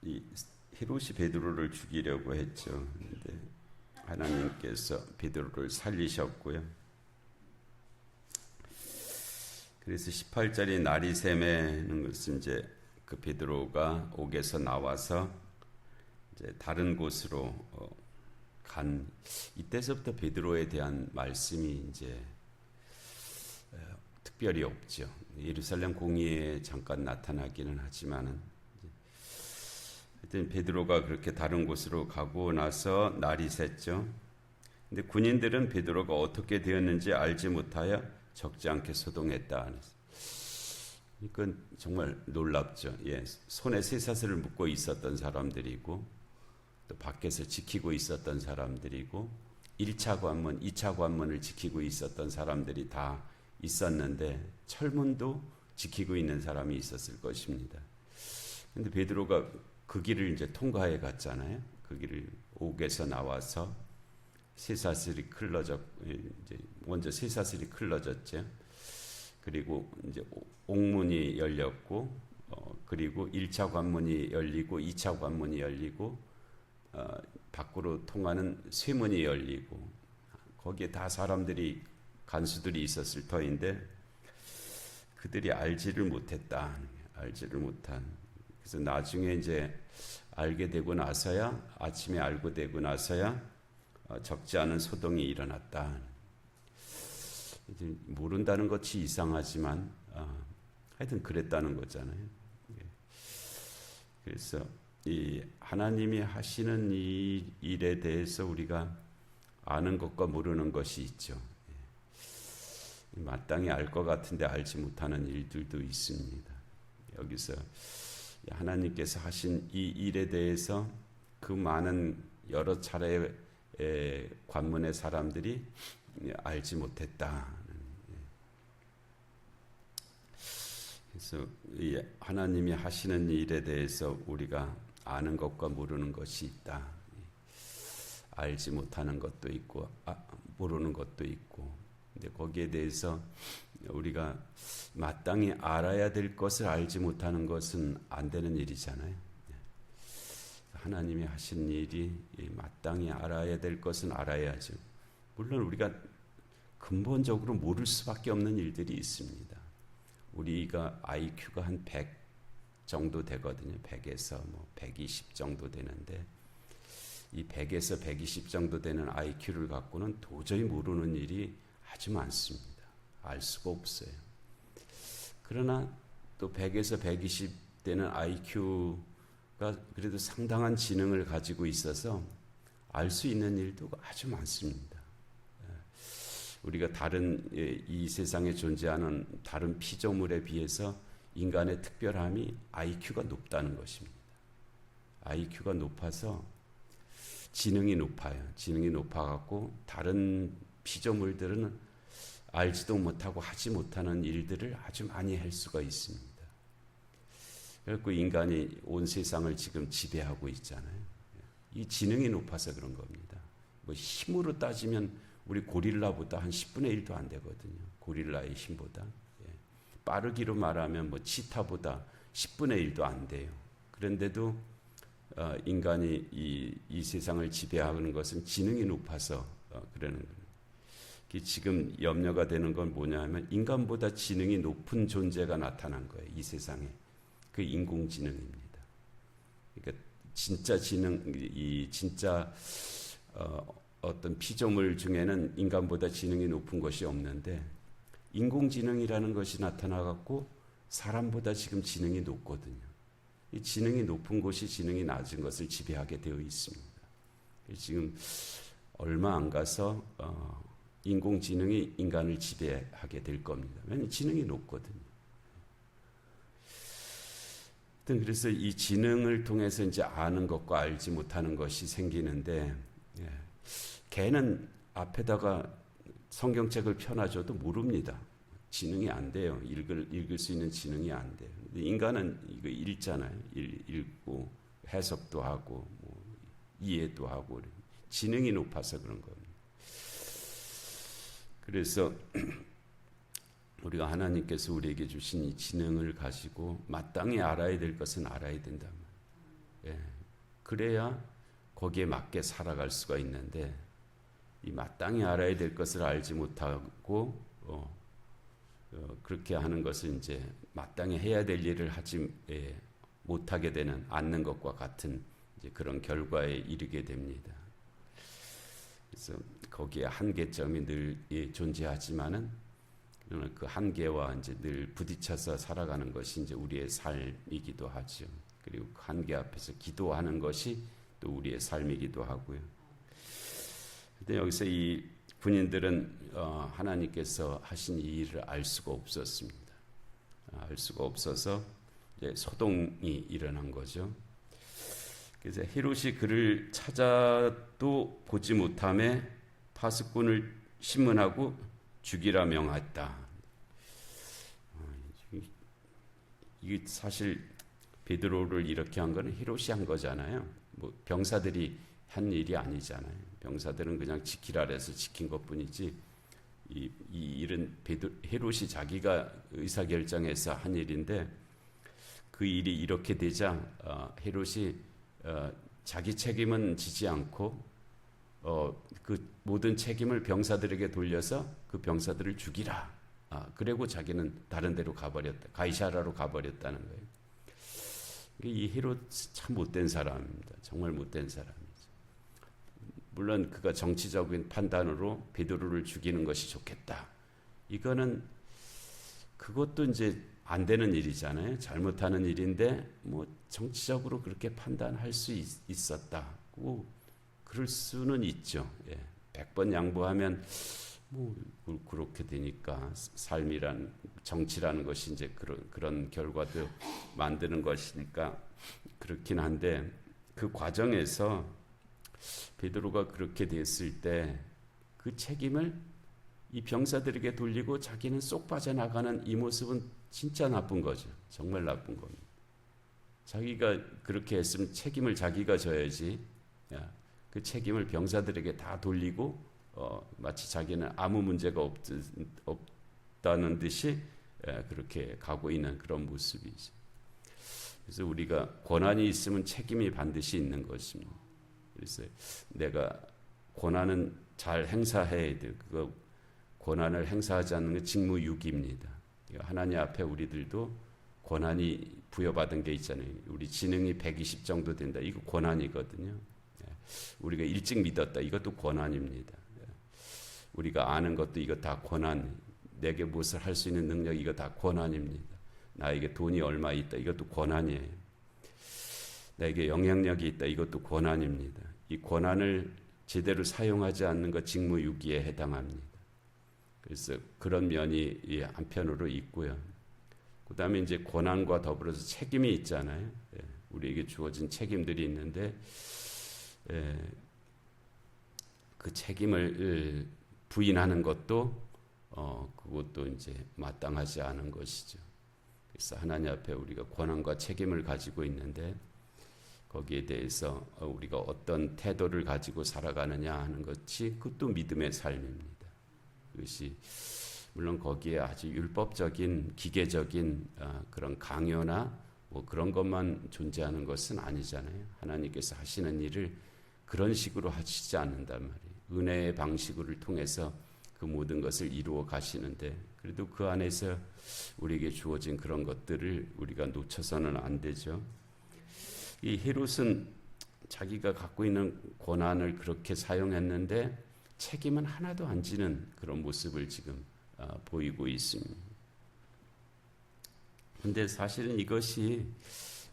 이 헤롯이 베드로를 죽이려고 했죠. 근데 하나님께서 베드로를 살리셨고요. 그래서 18절이 날이 새매는 것은 이제 그 베드로가 옥에서 나와서 이제 다른 곳으로 간 이때서부터 베드로에 대한 말씀이 이제 특별히 없죠. 예루살렘 공의에 잠깐 나타나기는 하지만은 하여튼 베드로가 그렇게 다른 곳으로 가고 나서 날이 샜죠. 근데 군인들은 베드로가 어떻게 되었는지 알지 못하여 적지 않게 소동했다. 이건 정말 놀랍죠. 예, 손에 쇠사슬을 묶고 있었던 사람들이고 또 밖에서 지키고 있었던 사람들이고 1차 관문, 2차 관문을 지키고 있었던 사람들이 다 있었는데 철문도 지키고 있는 사람이 있었을 것입니다. 근데 베드로가 그 길을 이제 통과해 갔잖아요. 그 길을 옥에서 나와서 쇠사슬이 이제 먼저 쇠사슬이 클러졌죠. 그리고 이제 옥문이 열렸고, 그리고 1차 관문이 열리고, 2차 관문이 열리고, 밖으로 통하는 쇠문이 열리고, 거기에 다 사람들이 간수들이 있었을 터인데, 그들이 알지를 못했다. 알지를 못한. 그래서 나중에 이제 알게 되고 나서야, 아침에 알고 되고 나서야 적지 않은 소동이 일어났다. 모른다는 것이 이상하지만 하여튼 그랬다는 거잖아요. 그래서 이 하나님이 하시는 이 일에 대해서 우리가 아는 것과 모르는 것이 있죠. 마땅히 알 것 같은데 알지 못하는 일들도 있습니다. 여기서 하나님께서 하신 이 일에 대해서 그 많은 여러 차례의 관문의 사람들이 알지 못했다. 그래서 이 하나님이 하시는 일에 대해서 우리가 아는 것과 모르는 것이 있다. 알지 못하는 것도 있고 모르는 것도 있고. 근데 거기에 대해서 우리가 마땅히 알아야 될 것을 알지 못하는 것은 안 되는 일이잖아요. 하나님이 하신 일이 마땅히 알아야 될 것은 알아야죠. 물론 우리가 근본적으로 모를 수밖에 없는 일들이 있습니다. 우리가 IQ가 한 100 정도 되거든요. 100에서 120 정도 되는데 이 100에서 120 정도 되는 IQ를 갖고는 도저히 모르는 일이 아주 많습니다. 알 수가 없어요. 그러나 또 100에서 120 되는 IQ가 그래도 상당한 지능을 가지고 있어서 알 수 있는 일도 아주 많습니다. 우리가 다른 이 세상에 존재하는 다른 피조물에 비해서 인간의 특별함이 IQ가 높다는 것입니다. IQ가 높아서 지능이 높아요. 지능이 높아갖고 다른 피조물들은 알지도 못하고 하지 못하는 일들을 아주 많이 할 수가 있습니다. 그래서 인간이 온 세상을 지금 지배하고 있잖아요. 이 지능이 높아서 그런 겁니다. 힘으로 따지면 우리 고릴라보다 한 10분의 1도 안 되거든요. 고릴라의 힘보다. 빠르기로 말하면 치타보다 10분의 1도 안 돼요. 그런데도 인간이 이 세상을 지배하는 것은 지능이 높아서 그러는 거예요. 지금 염려가 되는 건 뭐냐면 인간보다 지능이 높은 존재가 나타난 거예요. 이 세상에. 그 인공지능입니다. 그러니까 진짜 지능, 진짜 어떤 피조물 중에는 인간보다 지능이 높은 것이 없는데 인공지능이라는 것이 나타나갖고 사람보다 지금 지능이 높거든요. 이 지능이 높은 곳이 지능이 낮은 것을 지배하게 되어 있습니다. 지금 얼마 안 가서 인공지능이 인간을 지배하게 될 겁니다. 왜냐하면 지능이 높거든요. 그래서 이 지능을 통해서 이제 아는 것과 알지 못하는 것이 생기는데, 개는 앞에다가 성경책을 펴놔줘도 모릅니다. 지능이 안 돼요. 읽을 수 있는 지능이 안 돼요. 근데 인간은 이거 읽잖아요. 읽고 해석도 하고 이해도 하고 지능이 높아서 그런 겁니다. 그래서 우리가 하나님께서 우리에게 주신 이 지능을 가지고 마땅히 알아야 될 것은 알아야 된다. 예, 그래야 거기에 맞게 살아갈 수가 있는데 이 마땅히 알아야 될 것을 알지 못하고 그렇게 하는 것은 이제 마땅히 해야 될 일을 하지 못하게 되는 않는 것과 같은 이제 그런 결과에 이르게 됩니다. 그래서 거기에 한계점이 늘 존재하지만은 그 한계와 이제 늘 부딪혀서 살아가는 것이 이제 우리의 삶이기도 하죠. 그리고 그 한계 앞에서 기도하는 것이 또 우리의 삶이기도 하고요. 근데 여기서 이 군인들은 하나님께서 하신 이 일을 알 수가 없었습니다. 알 수가 없어서 이제 소동이 일어난 거죠. 그래서 헤롯이 그를 찾아도 보지 못함에 파수꾼을 신문하고 죽이라 명했다. 이게 사실 베드로를 이렇게 한 거는 헤롯이 한 거잖아요. 뭐 병사들이 한 일이 아니잖아요. 병사들은 그냥 지키라 해서 지킨 것뿐이지 이 일은 헤롯이 자기가 의사결정해서 한 일인데 그 일이 이렇게 되자 헤롯이 자기 책임은 지지 않고 그 모든 책임을 병사들에게 돌려서 그 병사들을 죽이라. 그리고 자기는 다른 데로 가버렸다. 가이사라로 가버렸다는 거예요. 이 헤롯 참 못된 사람입니다. 정말 못된 사람이죠. 물론 그가 정치적인 판단으로 베드로를 죽이는 것이 좋겠다. 이거는 그것도 이제 안 되는 일이잖아요. 잘못하는 일인데 뭐 정치적으로 그렇게 판단할 수 있었다고 그럴 수는 있죠. 100번 양보하면 뭐 그렇게 되니까 삶이란 정치라는 것이 이제 그런 결과도 만드는 것이니까 그렇긴 한데 그 과정에서 베드로가 그렇게 됐을 때 그 책임을 이 병사들에게 돌리고 자기는 쏙 빠져나가는 이 모습은 진짜 나쁜 거죠. 정말 나쁜 겁니다. 자기가 그렇게 했으면 책임을 자기가 져야지. 그 책임을 병사들에게 다 돌리고 마치 자기는 아무 문제가 없다는 듯이 그렇게 가고 있는 그런 모습이죠. 그래서 우리가 권한이 있으면 책임이 반드시 있는 것입니다. 그래서 내가 권한은 잘 행사해야 돼요. 그거 권한을 행사하지 않는 건 직무유기입니다. 하나님 앞에 우리들도 권한이 부여받은 게 있잖아요. 우리 지능이 120 정도 된다. 이거 권한이거든요. 우리가 일찍 믿었다. 이것도 권한입니다. 우리가 아는 것도 이거 다 권한. 내게 무엇을 할 수 있는 능력 이거 다 권한입니다. 나에게 돈이 얼마 있다. 이것도 권한이에요. 나에게 영향력이 있다. 이것도 권한입니다. 이 권한을 제대로 사용하지 않는 것 직무유기에 해당합니다. 그래서 그런 면이 한편으로 있고요. 그 다음에 이제 권한과 더불어서 책임이 있잖아요. 우리에게 주어진 책임들이 있는데 그 책임을 부인하는 것도 그것도 이제 마땅하지 않은 것이죠. 그래서 하나님 앞에 우리가 권한과 책임을 가지고 있는데 거기에 대해서 우리가 어떤 태도를 가지고 살아가느냐 하는 것이 그것도 믿음의 삶입니다. 그것이 물론 거기에 아주 율법적인 기계적인 그런 강요나 뭐 그런 것만 존재하는 것은 아니잖아요. 하나님께서 하시는 일을 그런 식으로 하시지 않는단 말이에요. 은혜의 방식을 통해서 그 모든 것을 이루어 가시는데 그래도 그 안에서 우리에게 주어진 그런 것들을 우리가 놓쳐서는 안 되죠. 이 헤롯은 자기가 갖고 있는 권한을 그렇게 사용했는데 책임은 하나도 안 지는 그런 모습을 지금 보이고 있습니다. 근데 사실은 이것이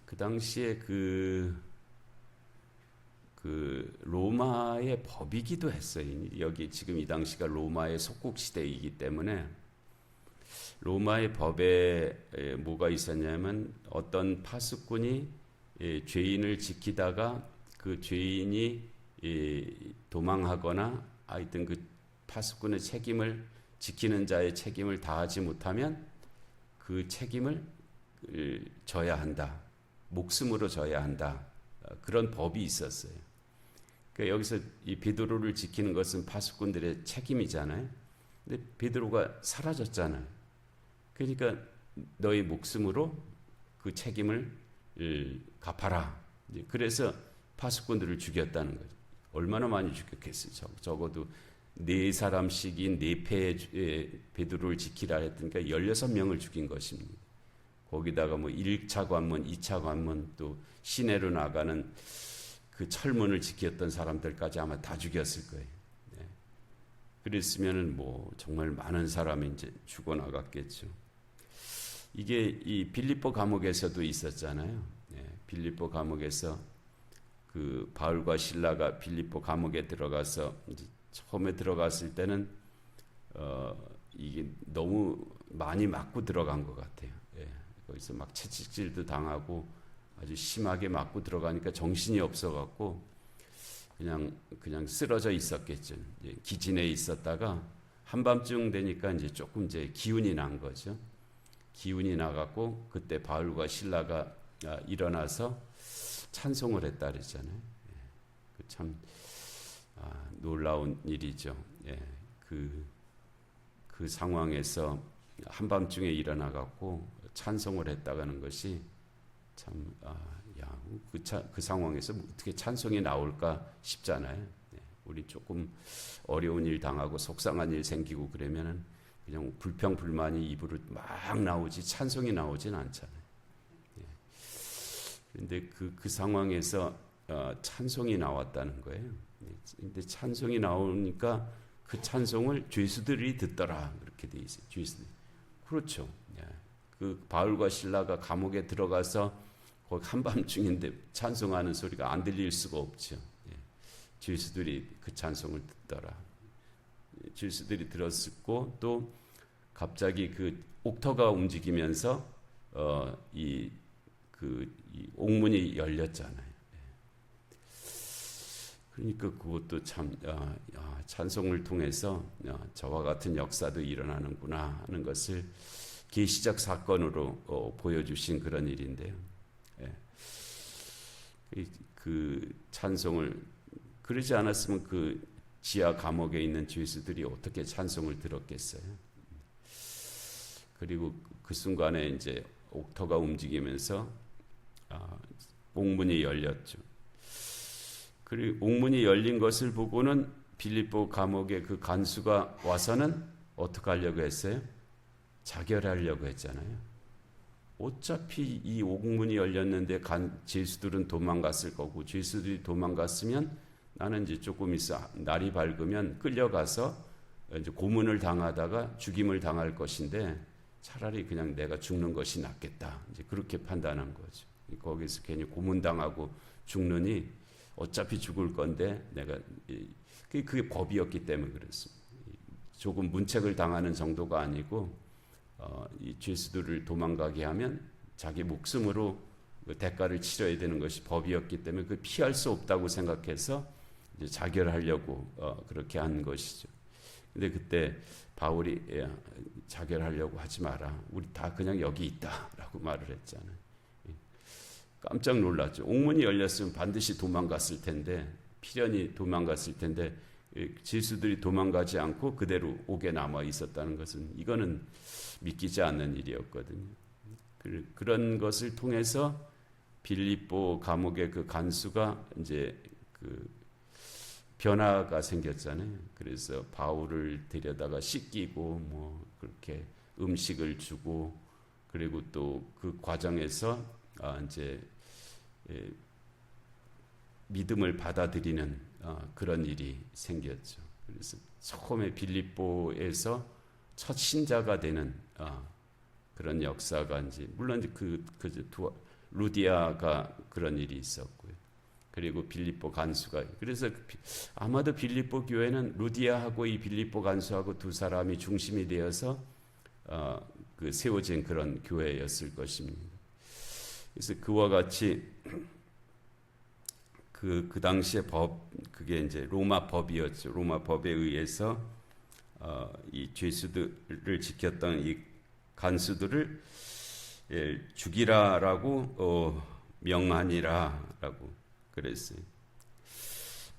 그 당시에 그 로마의 법이기도 했어요. 여기 지금 이 당시가 로마의 속국 시대이기 때문에 로마의 법에 뭐가 있었냐면 어떤 파수꾼이 죄인을 지키다가 그 죄인이 도망하거나 하여튼 그 파수꾼의 책임을 지키는 자의 책임을 다하지 못하면 그 책임을 져야 한다. 목숨으로 져야 한다. 그런 법이 있었어요. 그러니까 여기서 이 베드로를 지키는 것은 파수꾼들의 책임이잖아요. 근데 베드로가 사라졌잖아요. 그러니까 너의 목숨으로 그 책임을 갚아라. 이제 그래서 파수꾼들을 죽였다는 거죠. 얼마나 많이 죽였겠어요. 적어도 4사람씩인 4패의 베드로를 지키라 했으니까 16명을 죽인 것입니다. 거기다가 뭐 1차 관문, 2차 관문, 또 시내로 나가는 그 철문을 지켰던 사람들까지 아마 다 죽였을 거예요. 네. 그랬으면은 뭐 정말 많은 사람이 이제 죽어나갔겠죠. 이게 이 빌립보 감옥에서도 있었잖아요. 네. 빌립보 감옥에서 그 바울과 실라가 빌립보 감옥에 들어가서 이제 처음에 들어갔을 때는 이게 너무 많이 맞고 들어간 것 같아요. 예. 거기서 막 채찍질도 당하고 아주 심하게 맞고 들어가니까 정신이 없어갖고 그냥 쓰러져 있었겠죠. 이제 기진에 있었다가 한밤중 되니까 이제 조금 이제 기운이 난 거죠. 기운이 나갖고 그때 바울과 실라가 일어나서 찬송을 했다 그랬잖아요. 예. 참 놀라운 일이죠. 예. 그 상황에서 한밤중에 일어나갖고 찬송을 했다가는 것이 참, 그 상황에서 어떻게 찬송이 나올까 싶잖아요. 네. 우리 조금 어려운 일 당하고 속상한 일 생기고 그러면은 그냥 불평, 불만이 입으로 막 나오지 찬송이 나오진 않잖아요. 네. 그런데 그 상황에서 찬송이 나왔다는 거예요. 네. 근데 찬송이 나오니까 그 찬송을 죄수들이 듣더라. 그렇게 돼 있어요. 죄수들. 그렇죠. 네. 그 바울과 실라가 감옥에 들어가서 거기 한밤중인데 찬송하는 소리가 안 들릴 수가 없죠. 예. 죄수들이 그 찬송을 듣더라. 죄수들이 들었고 또 갑자기 그 옥터가 움직이면서 이 옥문이 열렸잖아요. 예. 그러니까 그것도 참 찬송을 통해서 저와 같은 역사도 일어나는구나 하는 것을 계시적 사건으로 보여주신 그런 일인데요. 예. 그 찬송을 그러지 않았으면 그 지하 감옥에 있는 죄수들이 어떻게 찬송을 들었겠어요? 그리고 그 순간에 이제 옥터가 움직이면서 옥문이 열렸죠. 그리고 옥문이 열린 것을 보고는 빌립보 감옥의 그 간수가 와서는 어떻게 하려고 했어요? 자결하려고 했잖아요. 어차피 이 옥문이 열렸는데 죄수들은 도망갔을 거고 죄수들이 도망갔으면 나는 이제 조금 있어 날이 밝으면 끌려가서 이제 고문을 당하다가 죽임을 당할 것인데 차라리 그냥 내가 죽는 것이 낫겠다. 이제 그렇게 판단한 거죠. 거기서 괜히 고문 당하고 죽느니 어차피 죽을 건데 내가 그게 법이었기 때문에 그랬습니다. 조금 문책을 당하는 정도가 아니고 이 죄수들을 도망가게 하면 자기 목숨으로 그 대가를 치러야 되는 것이 법이었기 때문에 그 피할 수 없다고 생각해서 이제 자결하려고 그렇게 한 것이죠. 근데 그때 바울이 자결하려고 하지 마라. 우리 다 그냥 여기 있다라고 말을 했잖아요. 깜짝 놀랐죠. 옥문이 열렸으면 반드시 도망갔을 텐데 필연히 도망갔을 텐데 죄수들이 도망가지 않고 그대로 옥에 남아 있었다는 것은 이거는 믿기지 않는 일이었거든요. 그런 것을 통해서 빌립보 감옥의 그 간수가 이제 그 변화가 생겼잖아요. 그래서 바울을 데려다가 씻기고 뭐 그렇게 음식을 주고 그리고 또 그 과정에서 이제 믿음을 받아들이는 그런 일이 생겼죠. 그래서 처음에 빌립보에서 첫 신자가 되는 그런 역사가 이제 물론 그 루디아가 그런 일이 있었고요. 그리고 빌립보 간수가 그래서 아마도 빌립보 교회는 루디아하고 이 빌립보 간수하고 두 사람이 중심이 되어서 그 세워진 그런 교회였을 것입니다. 그래서 그와 같이 그 당시의 법 그게 이제 로마 법이었죠. 로마 법에 의해서 이 죄수들을 지켰던 이 간수들을 죽이라라고 명하니라라고 그랬어요.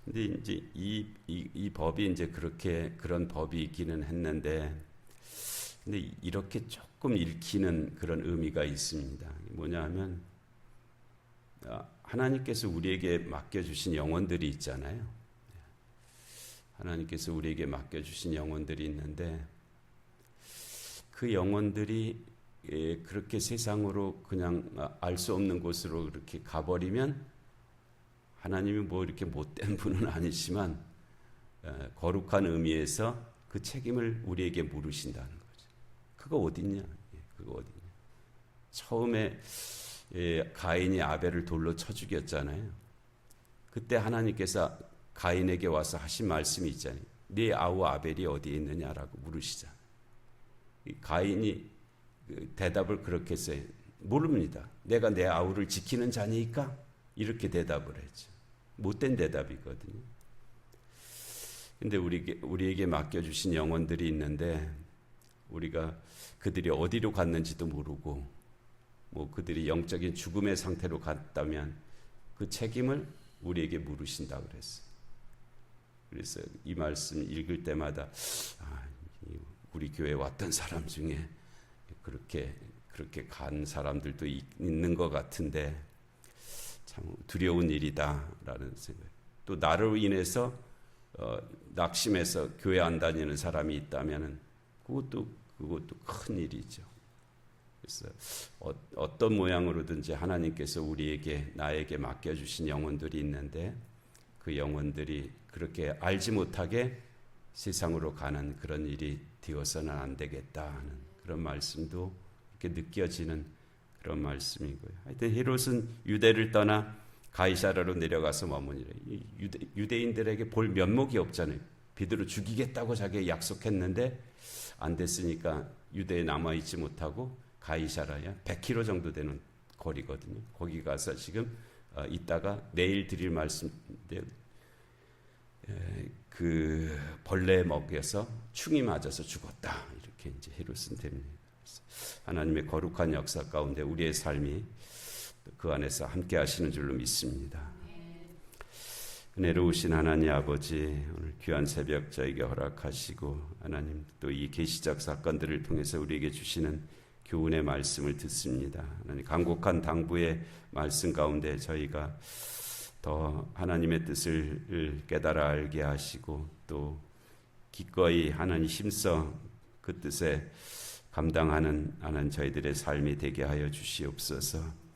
근데 이제 이 법이 이제 그런 법이 있기는 했는데, 근데 이렇게 조금 읽히는 그런 의미가 있습니다. 뭐냐하면 하나님께서 우리에게 맡겨주신 영혼들이 있잖아요. 하나님께서 우리에게 맡겨주신 영혼들이 있는데 그 영혼들이 그렇게 세상으로 그냥 알 수 없는 곳으로 그렇게 가버리면 하나님이 뭐 이렇게 못된 분은 아니지만 거룩한 의미에서 그 책임을 우리에게 물으신다는 거죠. 그거 어딨냐? 그거 어딨냐? 처음에 가인이 아벨을 돌로 쳐 죽였잖아요. 그때 하나님께서 가인에게 와서 하신 말씀이 있잖아요. 네 아우 아벨이 어디에 있느냐라고 물으시잖아요. 가인이 대답을 그렇게 했어요. 모릅니다. 내가 내 아우를 지키는 자니까 이렇게 대답을 했죠. 못된 대답이거든요. 근데 우리에게 맡겨주신 영혼들이 있는데 우리가 그들이 어디로 갔는지도 모르고 뭐 그들이 영적인 죽음의 상태로 갔다면 그 책임을 우리에게 물으신다 그랬어요. 그래서 이 말씀 읽을 때마다 우리 교회에 왔던 사람 중에 그렇게 간 사람들도 있는 것 같은데 참 두려운 일이다라는 생각. 또 나로 인해서 낙심해서 교회 안 다니는 사람이 있다면은 그것도 큰 일이죠. 그래서 어떤 모양으로든지 하나님께서 나에게 맡겨주신 영혼들이 있는데 그 영혼들이 그렇게 알지 못하게 세상으로 가는 그런 일이 되어서는 안 되겠다 하는 그런 말씀도 이렇게 느껴지는 그런 말씀이고요. 하여튼 헤롯은 유대를 떠나 가이사라로 내려가서 머무니라. 유대인들에게 볼 면목이 없잖아요. 베드로 죽이겠다고 자기가 약속했는데 안 됐으니까 유대에 남아있지 못하고 가이사라야 100km 정도 되는 거리거든요. 거기 가서 지금 이따가 내일 드릴 말씀인데 그 벌레에 먹여서 충이 맞아서 죽었다. 이렇게 이제 헤롯은 됩니다. 하나님의 거룩한 역사 가운데 우리의 삶이 그 안에서 함께 하시는 줄로 믿습니다. 은혜로우신 하나님 아버지, 오늘 귀한 새벽 저에게 허락하시고 하나님 또 이 계시적 사건들을 통해서 우리에게 주시는 교훈의 말씀을 듣습니다. 하나님 간곡한 당부의 말씀 가운데 저희가 더 하나님의 뜻을 깨달아 알게 하시고 또 기꺼이 하나님 힘써 그 뜻에 감당하는 저희들의 삶이 되게 하여 주시옵소서.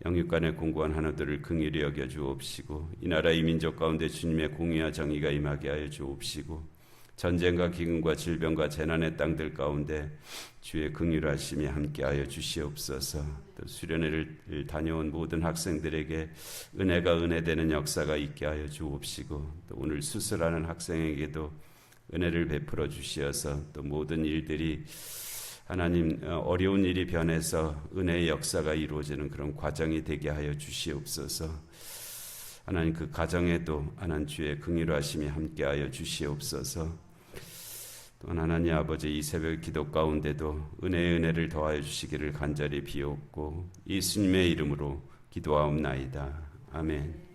영육간의 공고한 한우들을 긍휼히 여겨 주옵시고 이 나라 이 민족 가운데 주님의 공의와 정의가 임하게 하여 주옵시고 전쟁과 기근과 질병과 재난의 땅들 가운데 주의 긍휼하심이 함께하여 주시옵소서. 또 수련회를 다녀온 모든 학생들에게 은혜가 은혜되는 역사가 있게 하여 주옵시고 또 오늘 수술하는 학생에게도 은혜를 베풀어 주시어서 또 모든 일들이 하나님 어려운 일이 변해서 은혜의 역사가 이루어지는 그런 과정이 되게 하여 주시옵소서. 하나님 그 가정에도 하나님 주의 긍휼하심이 함께하여 주시옵소서. 또한 하나님 아버지 이 새벽 기도 가운데도 은혜의 은혜를 더하여 주시기를 간절히 비옵고 예수님의 이름으로 기도하옵나이다. 아멘.